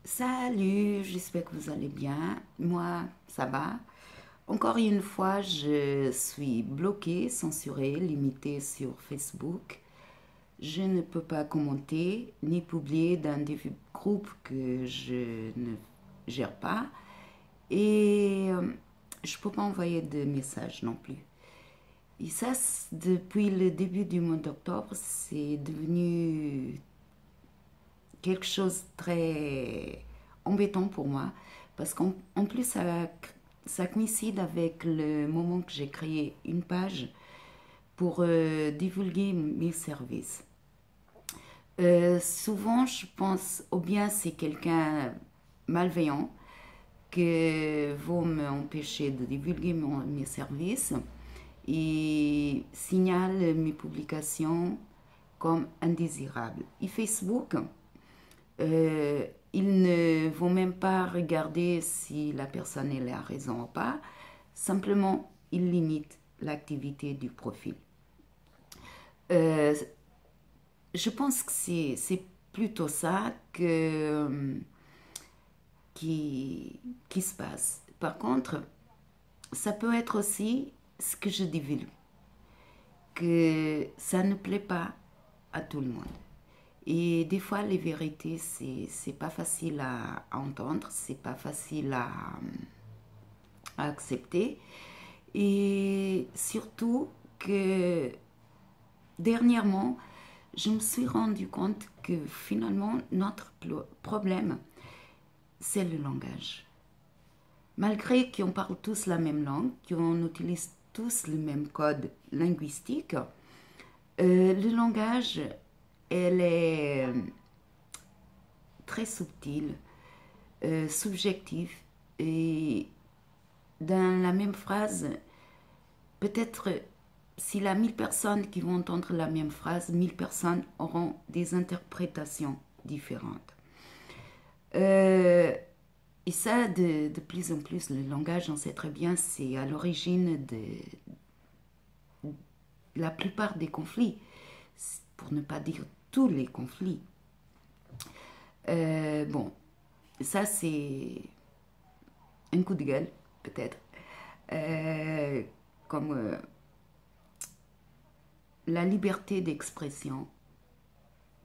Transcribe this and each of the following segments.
Salut, j'espère que vous allez bien. Moi, ça va. Encore une fois, je suis bloquée, censurée, limitée sur Facebook. Je ne peux pas commenter ni publier dans des groupes que je ne gère pas. Et je ne peux pas envoyer de messages non plus. Et ça, depuis le début du mois d'octobre, c'est devenu quelque chose de très embêtant pour moi parce qu'en plus ça coïncide avec le moment que j'ai créé une page pour divulguer mes services. Souvent je pense ou bien c'est quelqu'un malveillant que veut m'empêcher de divulguer mes services et signale mes publications comme indésirables. Et Facebook, ils ne vont même pas regarder si la personne elle a raison ou pas. Simplement, ils limitent l'activité du profil. Euh, je pense que c'est plutôt ça qui se passe. Par contre, ça peut être aussi ce que je divulgue, que ça ne plaît pas à tout le monde. Et des fois, les vérités, c'est pas facile à entendre, c'est pas facile à accepter. Et surtout que dernièrement, je me suis rendu compte que finalement, notre problème, c'est le langage. Malgré qu'on parle tous la même langue, qu'on utilise tous le même code linguistique, le langage, elle est très subtile, subjectif et dans la même phrase, peut-être s'il y a 1000 personnes qui vont entendre la même phrase, 1000 personnes auront des interprétations différentes. Et ça, de plus en plus, le langage, on sait très bien, c'est à l'origine de la plupart des conflits, pour ne pas dire tous les conflits. Bon, ça c'est un coup de gueule, peut-être. Comme la liberté d'expression,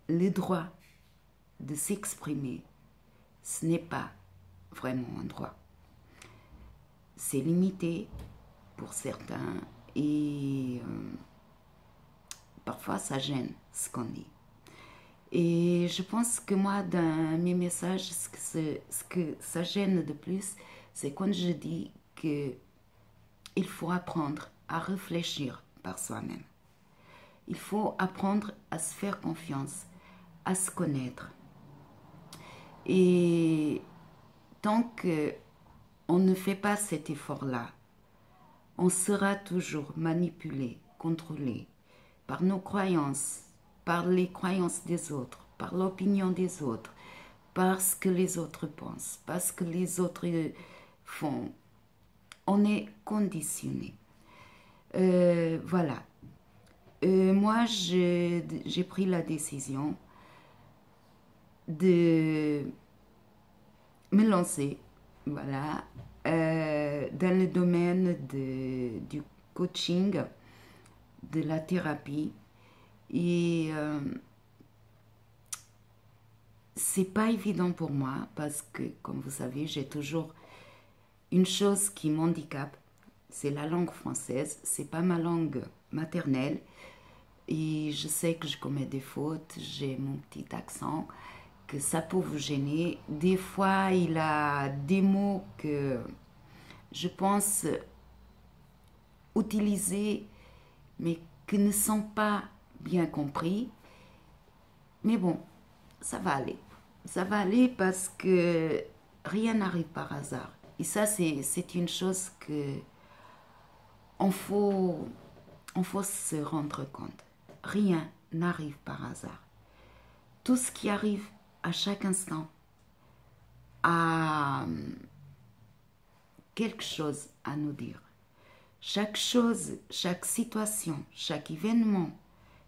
le droit de s'exprimer, ce n'est pas vraiment un droit. C'est limité pour certains et parfois ça gêne ce qu'on dit. Et je pense que moi, dans mes messages, ce que ça gêne de plus, c'est quand je dis qu'il faut apprendre à réfléchir par soi-même. Il faut apprendre à se faire confiance, à se connaître. Et tant qu'on ne fait pas cet effort-là, on sera toujours manipulé, contrôlé par nos croyances, par les croyances des autres, par l'opinion des autres, par ce que les autres pensent, parce que les autres font. On est conditionné. Voilà. Moi, j'ai pris la décision de me lancer, voilà, dans le domaine du coaching, de la thérapie. Et c'est pas évident pour moi parce que, comme vous savez, j'ai toujours une chose qui m'handicape, c'est la langue française. C'est pas ma langue maternelle et je sais que je commets des fautes, j'ai mon petit accent, que ça peut vous gêner. Des fois, il a des mots que je pense utiliser mais qui ne sont pas bien compris. Mais bon, ça va aller. Ça va aller parce que rien n'arrive par hasard. Et ça, c'est une chose que on faut se rendre compte. Rien n'arrive par hasard. Tout ce qui arrive à chaque instant a quelque chose à nous dire. Chaque chose, chaque situation, chaque événement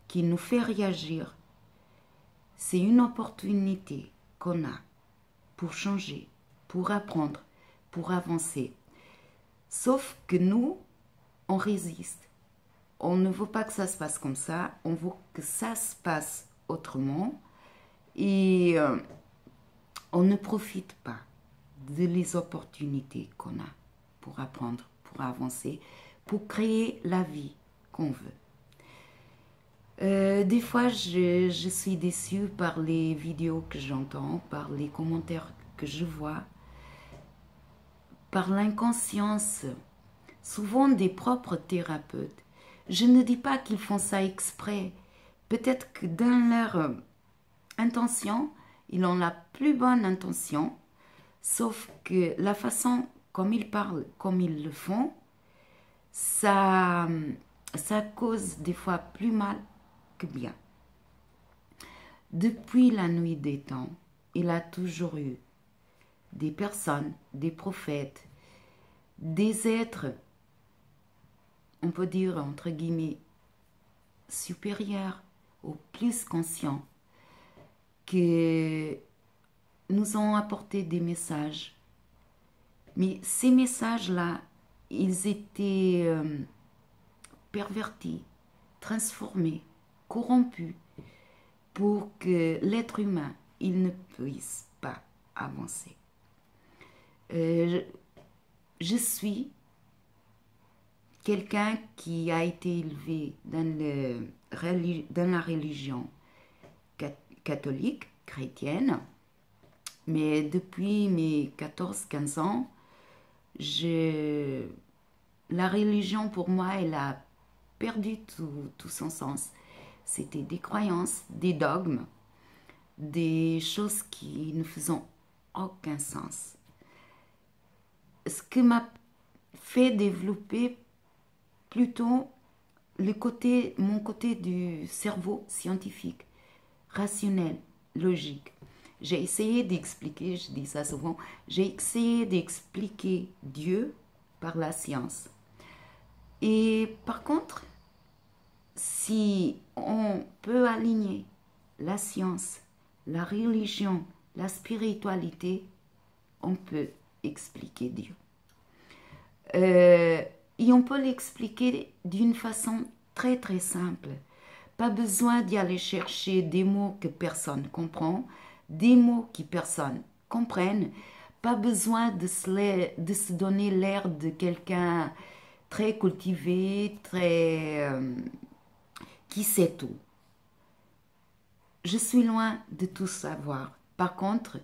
qui nous fait réagir, c'est une opportunité qu'on a pour changer, pour apprendre, pour avancer. Sauf que nous, on résiste. On ne veut pas que ça se passe comme ça, on veut que ça se passe autrement et on ne profite pas de les opportunités qu'on a pour apprendre, pour avancer, pour créer la vie qu'on veut. Des fois, je suis déçue par les vidéos que j'entends, par les commentaires que je vois, par l'inconscience, souvent des propres thérapeutes. Je ne dis pas qu'ils font ça exprès. Peut-être que dans leur intention, ils ont la plus bonne intention, sauf que la façon comme ils parlent, comme ils le font, ça cause des fois plus mal que bien. Depuis la nuit des temps, il a toujours eu des personnes, des prophètes, des êtres, on peut dire entre guillemets, supérieurs ou plus conscients, qui nous ont apporté des messages. Mais ces messages-là, ils étaient pervertis, transformés, corrompus, pour que l'être humain, il ne puisse pas avancer. Je suis quelqu'un qui a été élevé dans la religion catholique, chrétienne, mais depuis mes 14-15 ans, la religion pour moi, elle a perdu tout son sens. C'était des croyances, des dogmes, des choses qui ne faisaient aucun sens. Ce qui m'a fait développer plutôt mon côté du cerveau scientifique, rationnel, logique. J'ai essayé d'expliquer, je dis ça souvent, j'ai essayé d'expliquer Dieu par la science. Et par contre, si on peut aligner la science, la religion, la spiritualité, on peut expliquer Dieu. Et on peut l'expliquer d'une façon très très simple. Pas besoin d'y aller chercher des mots que personne comprend, des mots que personne comprenne. Pas besoin de se donner l'air de quelqu'un très cultivé, qui sait tout. Je suis loin de tout savoir. Par contre,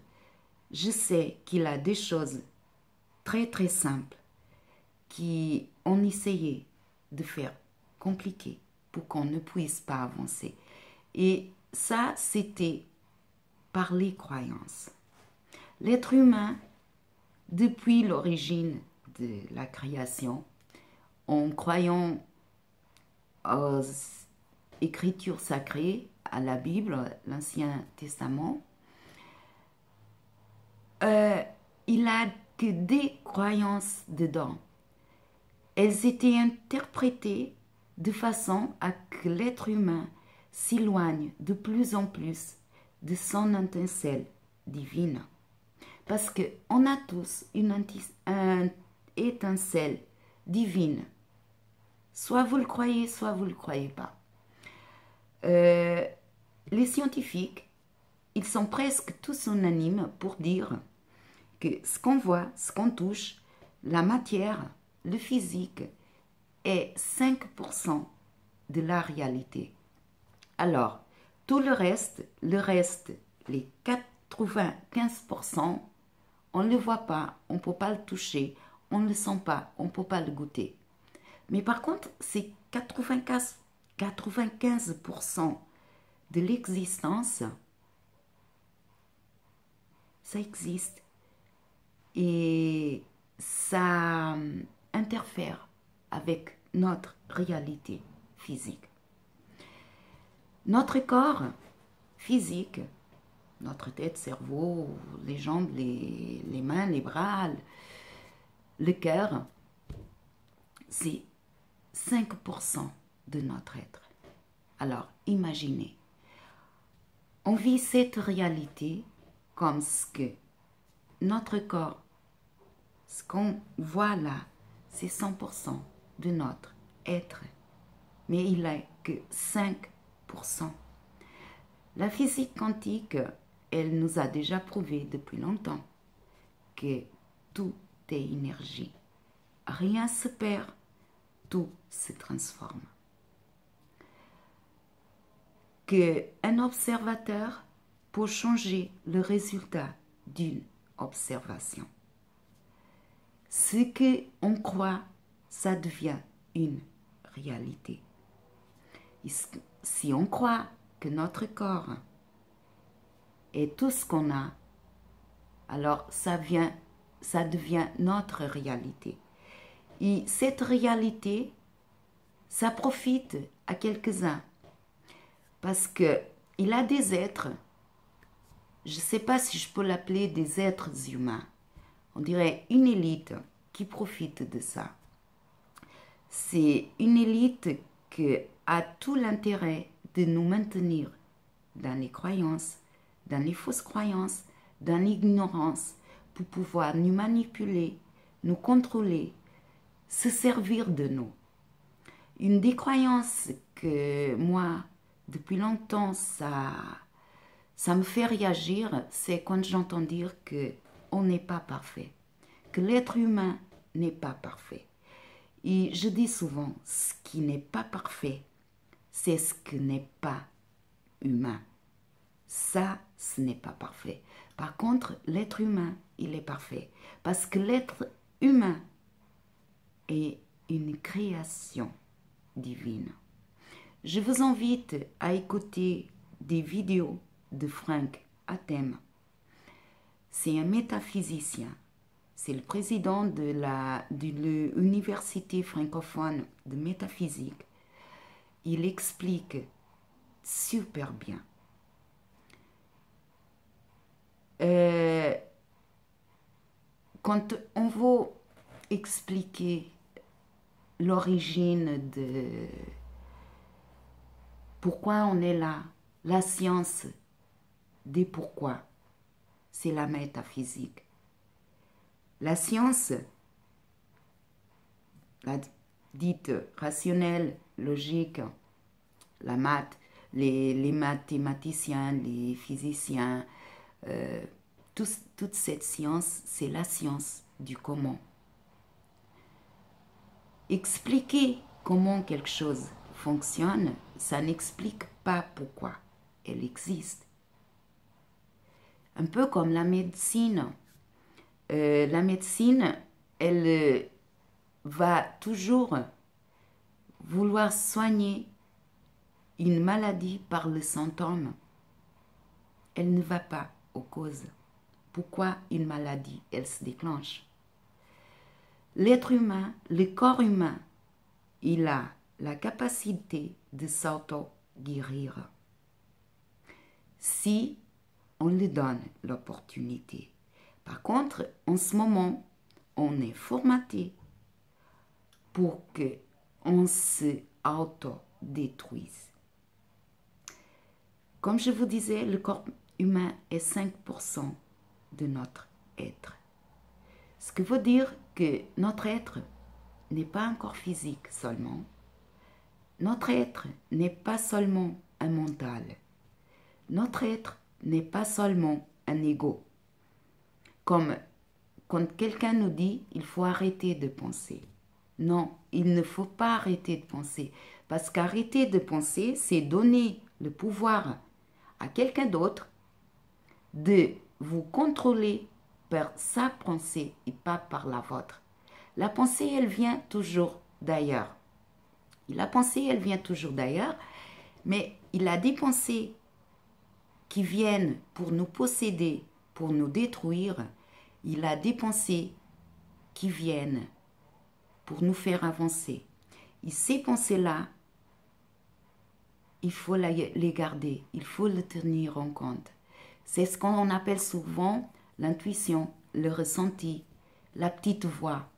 je sais qu'il a des choses très très simples qui ont essayé de faire compliqué pour qu'on ne puisse pas avancer. Et ça, c'était par les croyances. L'être humain, depuis l'origine de la création, en croyant aux écritures sacrées, à la Bible, l'Ancien Testament, il a que des croyances dedans. Elles étaient interprétées de façon à que l'être humain s'éloigne de plus en plus de son étincelle divine. Parce qu'on a tous une étincelle divine. Soit vous le croyez, soit vous ne le croyez pas. Les scientifiques, ils sont presque tous unanimes pour dire que ce qu'on voit, ce qu'on touche, la matière, le physique est 5% de la réalité. Alors, tout le reste, les 95%, on ne le voit pas, on ne peut pas le toucher, on ne le sent pas, on ne peut pas le goûter. Mais par contre, c'est 95% de l'existence, ça existe. Et ça interfère avec notre réalité physique. Notre corps physique, notre tête, cerveau, les jambes, les mains, les bras, le cœur, c'est 5% de notre être. Alors, imaginez, on vit cette réalité comme ce que notre corps, ce qu'on voit là, c'est 100% de notre être. Mais il n'est que 5%. La physique quantique, elle nous a déjà prouvé depuis longtemps que tout est énergie. Rien se perd, tout se transforme. Qu'un observateur peut changer le résultat d'une observation. Ce qu'on croit, ça devient une réalité. Si on croit que notre corps est tout ce qu'on a, alors ça devient notre réalité. Et cette réalité, ça profite à quelques-uns. Parce qu'il y a des êtres, je ne sais pas si je peux l'appeler des êtres humains, on dirait une élite qui profite de ça. C'est une élite qui a tout l'intérêt de nous maintenir dans les croyances, dans les fausses croyances, dans l'ignorance, pour pouvoir nous manipuler, nous contrôler, se servir de nous. Une des croyances que moi, depuis longtemps, ça me fait réagir, c'est quand j'entends dire qu'on n'est pas parfait, que l'être humain n'est pas parfait. Et je dis souvent, ce qui n'est pas parfait, c'est ce qui n'est pas humain. Ça, ce n'est pas parfait. Par contre, l'être humain, il est parfait. Parce que l'être humain est une création divine. Je vous invite à écouter des vidéos de Frank Hatem. C'est un métaphysicien. C'est le président de l'université francophone de métaphysique. Il explique super bien. Quand on veut expliquer l'origine de pourquoi on est là, la science des pourquoi, c'est la métaphysique. La science, la dite rationnelle, logique, la maths, les mathématiciens, les physiciens, toute cette science, c'est la science du comment. Expliquer comment quelque chose fonctionne, ça n'explique pas pourquoi elle existe. Un peu comme la médecine. La médecine, elle va toujours vouloir soigner une maladie par le symptôme. Elle ne va pas aux causes. Pourquoi une maladie, elle se déclenche? L'être humain, le corps humain, il a la capacité de s'auto-guérir si on lui donne l'opportunité. Par contre, en ce moment, on est formaté pour qu'on se auto-détruise. Comme je vous disais, le corps humain est 5% de notre être. Ce qui veut dire que notre être n'est pas un corps physique seulement. Notre être n'est pas seulement un mental. Notre être n'est pas seulement un ego. Comme quand quelqu'un nous dit « il faut arrêter de penser ». Non, il ne faut pas arrêter de penser. Parce qu'arrêter de penser, c'est donner le pouvoir à quelqu'un d'autre de vous contrôler par sa pensée et pas par la vôtre. La pensée, elle vient toujours d'ailleurs. La pensée, elle vient toujours d'ailleurs, mais il a des pensées qui viennent pour nous posséder, pour nous détruire. Il a des pensées qui viennent pour nous faire avancer. Et ces pensées-là, il faut les garder, il faut les tenir en compte. C'est ce qu'on appelle souvent l'intuition, le ressenti, la petite voix.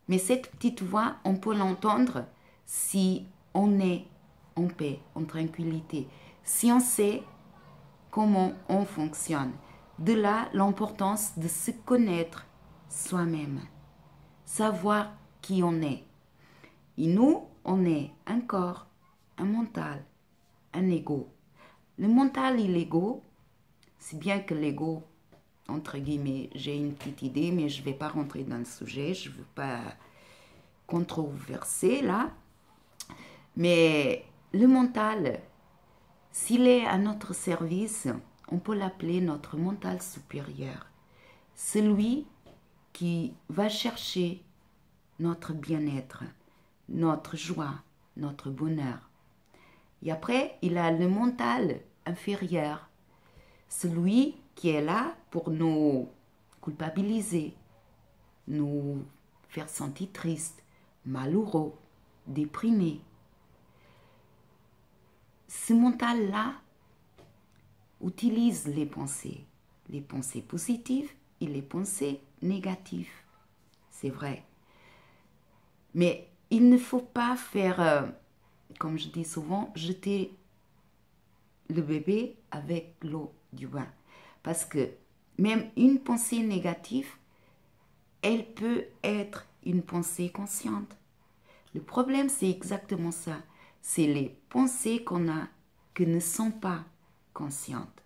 Mais cette petite voix, on peut l'entendre si on est en paix, en tranquillité, si on sait comment on fonctionne, De là l'importance de se connaître soi-même, savoir qui on est. Et nous, on est un corps, un mental, un ego. Le mental et l'ego, c'est bien que l'ego, entre guillemets, j'ai une petite idée, mais je ne vais pas rentrer dans le sujet, je ne veux pas controverser là. Mais le mental, s'il est à notre service, on peut l'appeler notre mental supérieur. Celui qui va chercher notre bien-être, notre joie, notre bonheur. Et après, il a le mental inférieur, celui qui est là pour nous culpabiliser, nous faire sentir tristes, malheureux, déprimés. Ce mental-là utilise les pensées positives et les pensées négatives. C'est vrai. Mais il ne faut pas faire, comme je dis souvent, jeter le bébé avec l'eau du bain. Parce que même une pensée négative, elle peut être une pensée consciente. Le problème, c'est exactement ça. C'est les pensées qu'on a qui ne sont pas conscientes.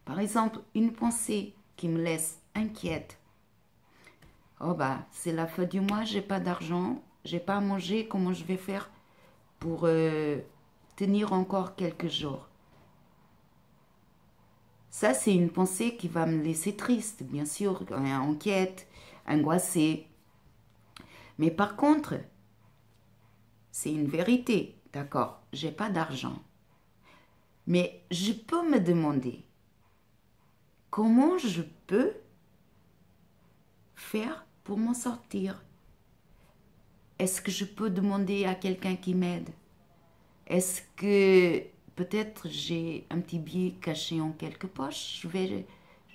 Par exemple, une pensée qui me laisse inquiète. Oh bah, c'est la fin du mois, j'ai pas d'argent, j'ai pas à manger, comment je vais faire pour tenir encore quelques jours? Ça, c'est une pensée qui va me laisser triste, bien sûr, inquiète, angoissée. Mais par contre, c'est une vérité, d'accord, j'ai pas d'argent. Mais je peux me demander comment je peux faire pour m'en sortir. Est-ce que je peux demander à quelqu'un qui m'aide? Est-ce que peut-être j'ai un petit billet caché en quelque poche? Je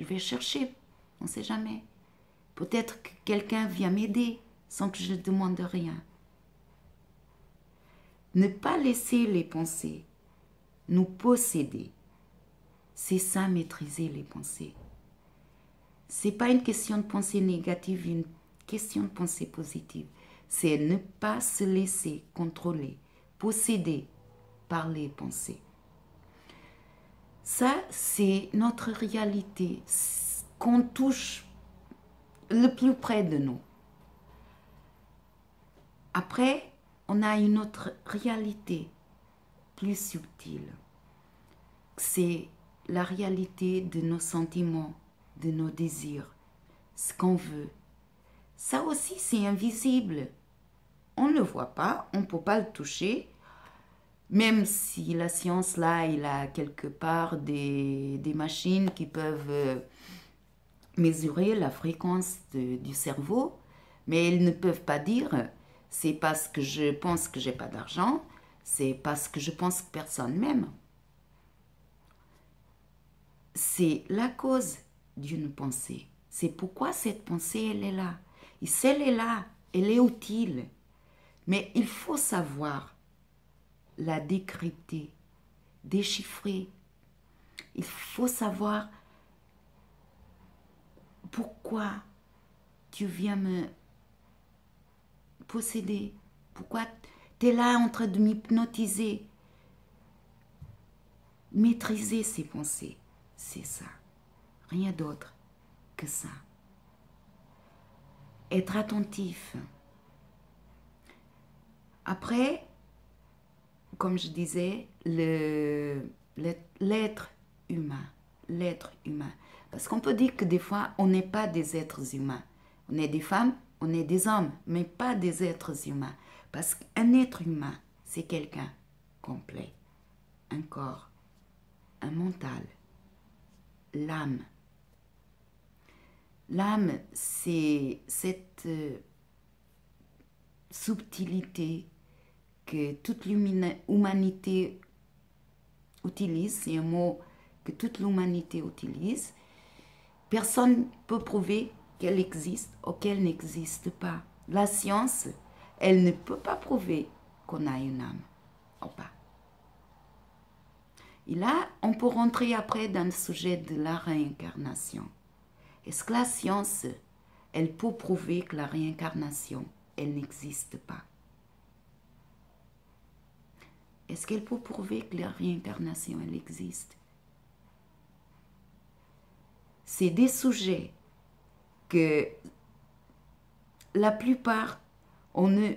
vais chercher, on ne sait jamais. Peut-être que quelqu'un vient m'aider sans que je ne demande rien. Ne pas laisser les pensées nous posséder. C'est ça, maîtriser les pensées. Ce n'est pas une question de pensée négative, une question de pensée positive. C'est ne pas se laisser contrôler, posséder par les pensées. Ça, c'est notre réalité, qu'on touche le plus près de nous. Après, on a une autre réalité plus subtile. C'est la réalité de nos sentiments, de nos désirs, ce qu'on veut. Ça aussi, c'est invisible. On ne le voit pas, on ne peut pas le toucher. Même si la science, là, il a quelque part des machines qui peuvent mesurer la fréquence du cerveau, mais ils ne peuvent pas dire c'est parce que je pense que j'ai pas d'argent, c'est parce que je pense que personne m'aime. C'est la cause d'une pensée. C'est pourquoi cette pensée, elle est là. Et si elle est là, elle est utile. Mais il faut savoir la décrypter, déchiffrer. Il faut savoir pourquoi tu viens me posséder, pourquoi tu es là en train de m'hypnotiser. Maîtriser ses pensées, c'est ça. Rien d'autre que ça. Être attentif. Après, comme je disais, l'être humain. L'être humain. Parce qu'on peut dire que des fois, on n'est pas des êtres humains. On est des femmes, on est des hommes, mais pas des êtres humains. Parce qu'un être humain, c'est quelqu'un complet. Un corps, un mental, l'âme. L'âme, c'est cette subtilité que toute l'humanité utilise, c'est un mot que toute l'humanité utilise. Personne ne peut prouver qu'elle existe ou qu'elle n'existe pas. La science, elle ne peut pas prouver qu'on a une âme ou pas. Et là, on peut rentrer après dans le sujet de la réincarnation. Est-ce que la science, elle peut prouver que la réincarnation, elle n'existe pas? Est-ce qu'elle peut prouver que la réincarnation, elle existe? C'est des sujets que la plupart, on ne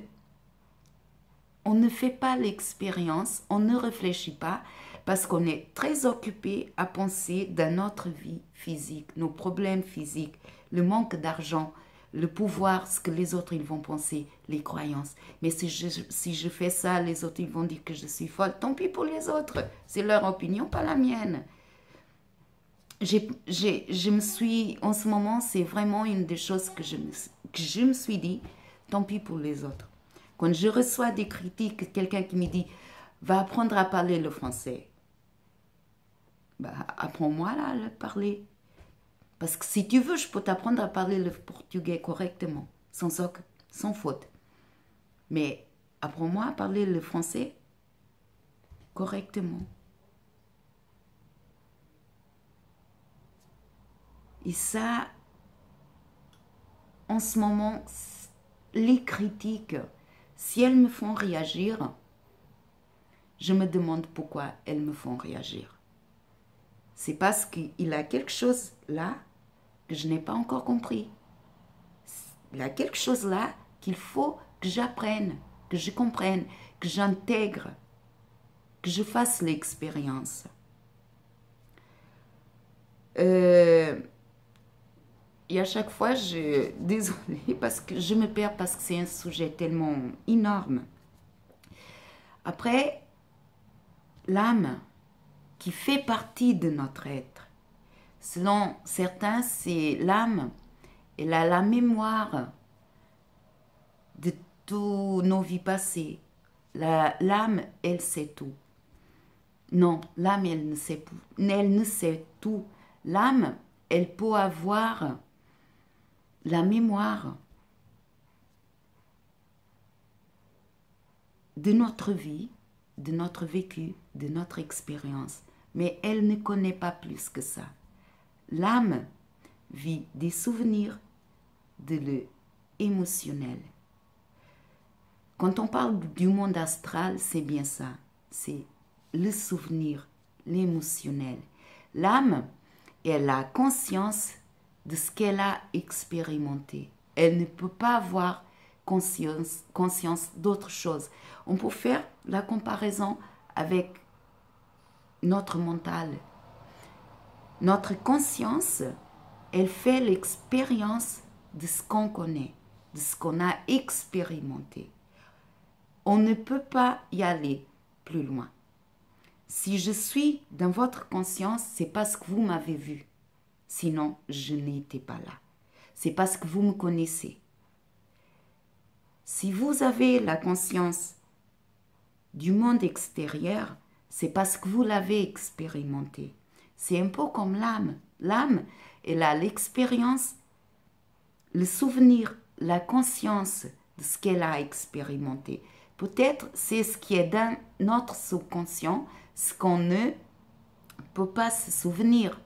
fait pas l'expérience, on ne réfléchit pas parce qu'on est très occupé à penser dans notre vie physique, nos problèmes physiques, le manque d'argent, le pouvoir, ce que les autres ils vont penser, les croyances. Mais si je fais ça, les autres ils vont dire que je suis folle. Tant pis pour les autres, c'est leur opinion, pas la mienne. Je me suis, en ce moment, c'est vraiment une des choses que je me suis dit, tant pis pour les autres. Quand je reçois des critiques, quelqu'un qui me dit, va apprendre à parler le français. Bah, apprends-moi à le parler. Parce que si tu veux, je peux t'apprendre à parler le portugais correctement, sans faute. Mais apprends-moi à parler le français correctement. Et ça, en ce moment, les critiques, si elles me font réagir, je me demande pourquoi elles me font réagir. C'est parce qu'il y a quelque chose là que je n'ai pas encore compris. Il y a quelque chose là qu'il faut que j'apprenne, que je comprenne, que j'intègre, que je fasse l'expérience. Et à chaque fois, désolée parce que je me perds parce que c'est un sujet tellement énorme. Après, l'âme qui fait partie de notre être. Selon certains, c'est l'âme, elle a la mémoire de toutes nos vies passées. L'âme, elle sait tout. Non, l'âme, elle ne sait tout. L'âme, elle peut avoir la mémoire de notre vie, de notre vécu, de notre expérience, mais elle ne connaît pas plus que ça. L'âme vit des souvenirs, de l'émotionnel. Quand on parle du monde astral, c'est bien ça, c'est le souvenir, l'émotionnel. L'âme, elle a conscience de ce qu'elle a expérimenté. Elle ne peut pas avoir conscience d'autre chose. On peut faire la comparaison avec notre mental. Notre conscience, elle fait l'expérience de ce qu'on connaît, de ce qu'on a expérimenté. On ne peut pas y aller plus loin. Si je suis dans votre conscience, c'est parce que vous m'avez vu. Sinon, je n'étais pas là. C'est parce que vous me connaissez. Si vous avez la conscience du monde extérieur, c'est parce que vous l'avez expérimenté. C'est un peu comme l'âme. L'âme, elle a l'expérience, le souvenir, la conscience de ce qu'elle a expérimenté. Peut-être c'est ce qui est dans notre subconscient, ce qu'on ne peut pas se souvenir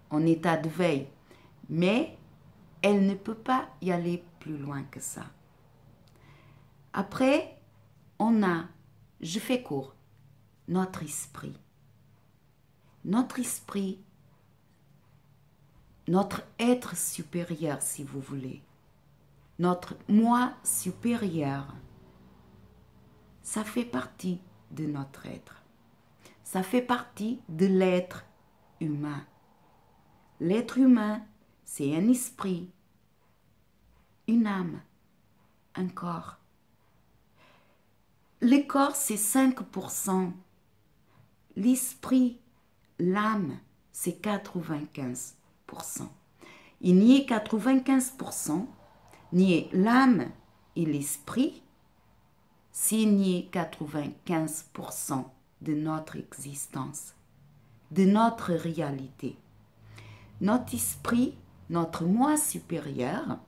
en état de veille. Mais elle ne peut pas y aller plus loin que ça. Après, on a, je fais court, notre esprit. Notre esprit, notre être supérieur, si vous voulez, notre moi supérieur, ça fait partie de notre être. Ça fait partie de l'être humain. L'être humain, c'est un esprit, une âme, un corps. Le corps, c'est 5%. L'esprit, l'âme, c'est 95%. Il n'y est 95%, ni est l'âme et l'esprit, s'il n'y est 95% de notre existence, de notre réalité. Notre esprit, notre moi supérieur,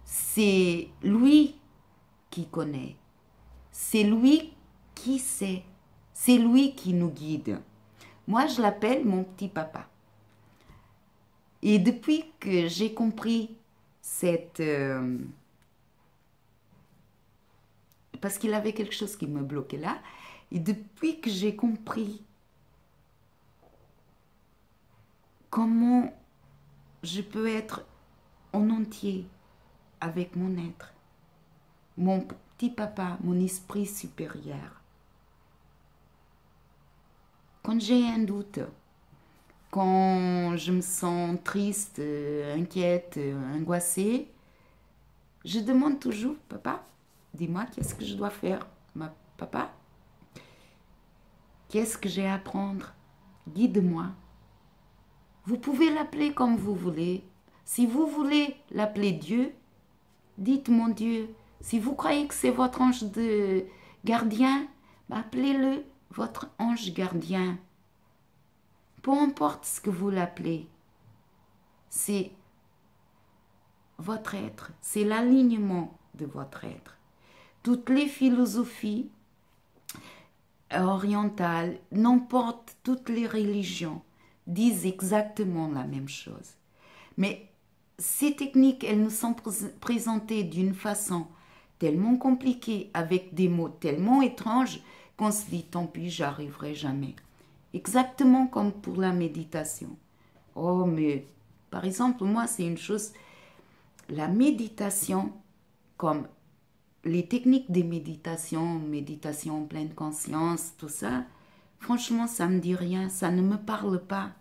c'est lui qui connaît, c'est lui qui sait C'est lui qui nous guide. Moi, je l'appelle mon petit papa. Et depuis que j'ai compris parce qu'il avait quelque chose qui me bloquait là, et depuis que j'ai compris comment je peux être en entier avec mon être, mon petit papa, mon esprit supérieur. Quand j'ai un doute, quand je me sens triste, inquiète, angoissée, je demande toujours, papa, dis-moi qu'est-ce que je dois faire, papa, qu'est-ce que j'ai à apprendre, guide-moi. Vous pouvez l'appeler comme vous voulez. Si vous voulez l'appeler Dieu, dites mon Dieu. Si vous croyez que c'est votre ange de gardien, appelez-le votre ange gardien. Peu importe ce que vous l'appelez, c'est votre être, c'est l'alignement de votre être. Toutes les philosophies orientales, n'importe toutes les religions, disent exactement la même chose. Mais ces techniques, elles nous sont présentées d'une façon tellement compliquée, avec des mots tellement étranges, qu'on se dit, tant pis, j'arriverai jamais. Exactement comme pour la méditation. Oh, mais par exemple, moi, c'est une chose, la méditation, comme les techniques de méditation, méditation en pleine conscience, tout ça, franchement, ça ne me dit rien, ça ne me parle pas.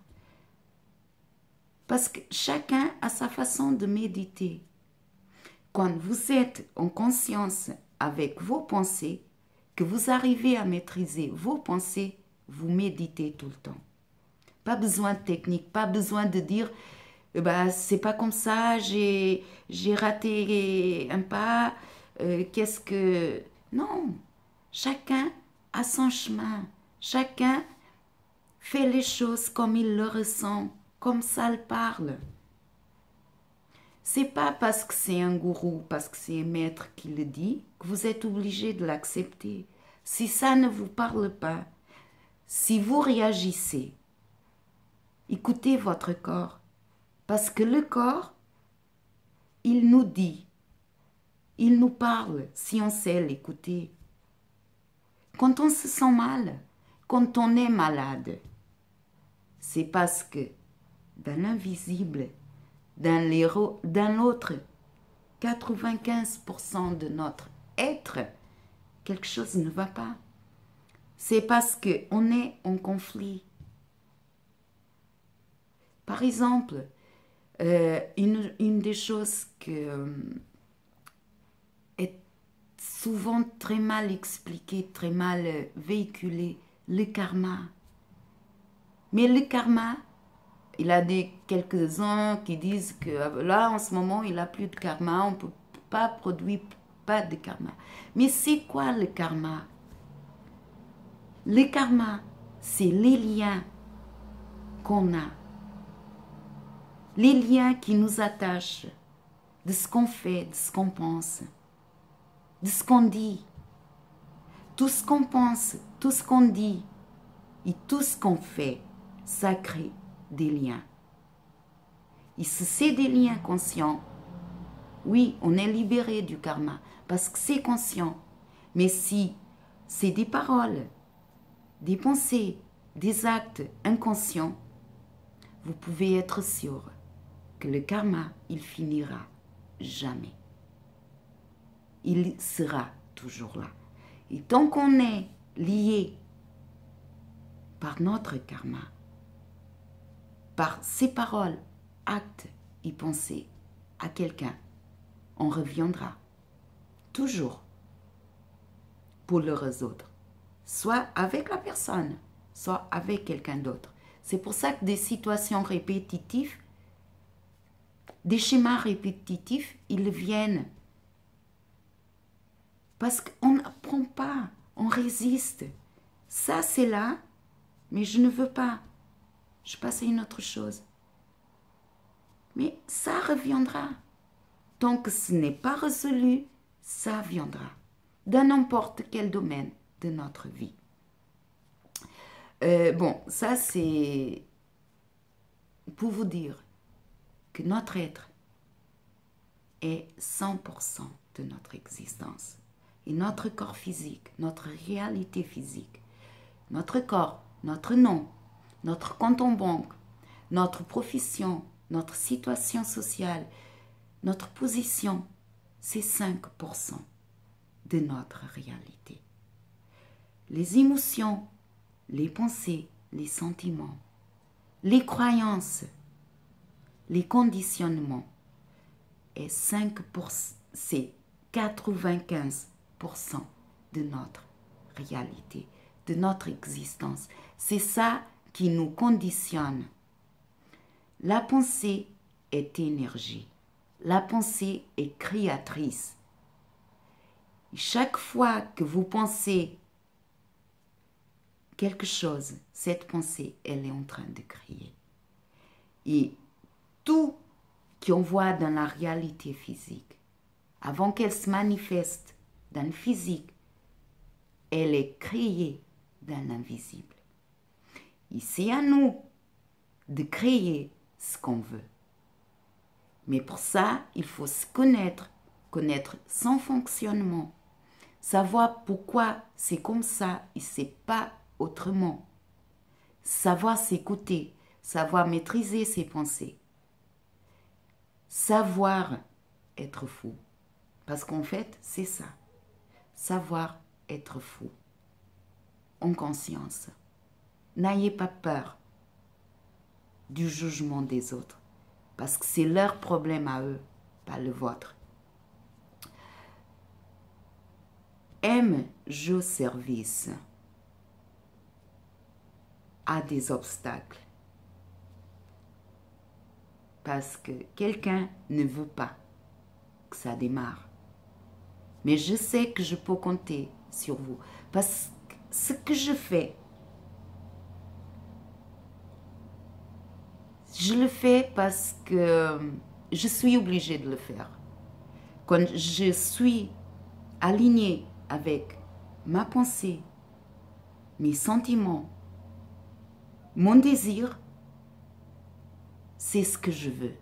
Parce que chacun a sa façon de méditer. Quand vous êtes en conscience avec vos pensées, que vous arrivez à maîtriser vos pensées, vous méditez tout le temps. Pas besoin de technique, pas besoin de dire c'est pas comme ça, j'ai raté un pas, qu'est-ce que... Non, chacun a son chemin, chacun fait les choses comme il le ressent, comme ça le parle. C'est pas parce que c'est un gourou, parce que c'est un maître qui le dit, que vous êtes obligé de l'accepter. Si ça ne vous parle pas, si vous réagissez, écoutez votre corps. Parce que le corps, il nous dit, il nous parle si on sait l'écouter. Quand on se sent mal, quand on est malade, c'est parce que dans l'invisible, dans l'autre 95% de notre être, quelque chose ne va pas. C'est parce qu'on est en conflit. Par exemple, une des choses que est souvent très mal expliquée, très mal véhiculée, le karma. Mais le karma, il y a quelques-uns qui disent que là, en ce moment, il n'a plus de karma, on ne peut pas produire pas de karma. Mais c'est quoi le karma? Le karma, c'est les liens qu'on a. Les liens qui nous attachent de ce qu'on fait, de ce qu'on pense, de ce qu'on dit. Tout ce qu'on pense, tout ce qu'on dit et tout ce qu'on fait, ça crée des liens. Et si c'est des liens conscients, oui, on est libéré du karma parce que c'est conscient. Mais si c'est des paroles, des pensées, des actes inconscients, vous pouvez être sûr que le karma, il finira jamais. Il sera toujours là. Et tant qu'on est lié par notre karma, par ses paroles, actes et pensées à quelqu'un, on reviendra toujours pour le résoudre, soit avec la personne, soit avec quelqu'un d'autre. C'est pour ça que des situations répétitives, des schémas répétitifs, ils viennent. Parce qu'on n'apprend pas, on résiste. Ça, c'est là, mais je ne veux pas. Je passe à une autre chose. Mais ça reviendra. Tant que ce n'est pas résolu, ça viendra. Dans n'importe quel domaine de notre vie. Bon, ça c'est pour vous dire que notre être est 100% de notre existence. Et notre corps physique, notre réalité physique, notre corps, notre nom, notre compte en banque, notre profession, notre situation sociale, notre position, c'est 5% de notre réalité. Les émotions, les pensées, les sentiments, les croyances, les conditionnements, et 5%, c'est 95% de notre réalité, de notre existence. C'est ça qui nous conditionne. La pensée est énergie. La pensée est créatrice. Chaque fois que vous pensez quelque chose, cette pensée, elle est en train de créer. Et tout qu'on voit dans la réalité physique, avant qu'elle se manifeste dans le physique, elle est créée dans l'invisible. Et c'est à nous de créer ce qu'on veut. Mais pour ça, il faut se connaître, connaître son fonctionnement, savoir pourquoi c'est comme ça et c'est pas autrement. Savoir s'écouter, savoir maîtriser ses pensées. Savoir être fou. Parce qu'en fait, c'est ça. Savoir être fou. En conscience. N'ayez pas peur du jugement des autres. Parce que c'est leur problème à eux, pas le vôtre. Aime jouer au service à des obstacles. Parce que quelqu'un ne veut pas que ça démarre. Mais je sais que je peux compter sur vous. Parce que ce que je fais, je le fais parce que je suis obligée de le faire. Quand je suis alignée avec ma pensée, mes sentiments, mon désir, c'est ce que je veux.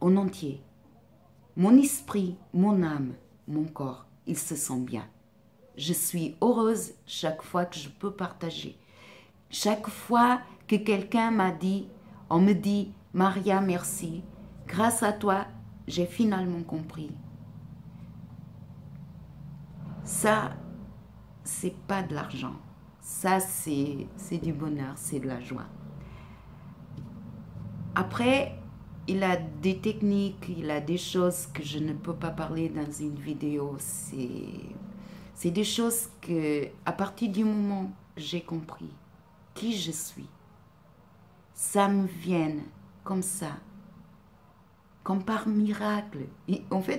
En entier. Mon esprit, mon âme, mon corps, ils se sentent bien. Je suis heureuse chaque fois que je peux partager. Chaque fois que quelqu'un m'a dit, on me dit, Maria, merci. Grâce à toi, j'ai finalement compris. Ça, c'est pas de l'argent. Ça, c'est du bonheur, c'est de la joie. Après, il a des techniques, il a des choses que je ne peux pas parler dans une vidéo. C'est des choses que, à partir du moment que j'ai compris qui je suis, ça me vient comme ça, comme par miracle. Et en fait,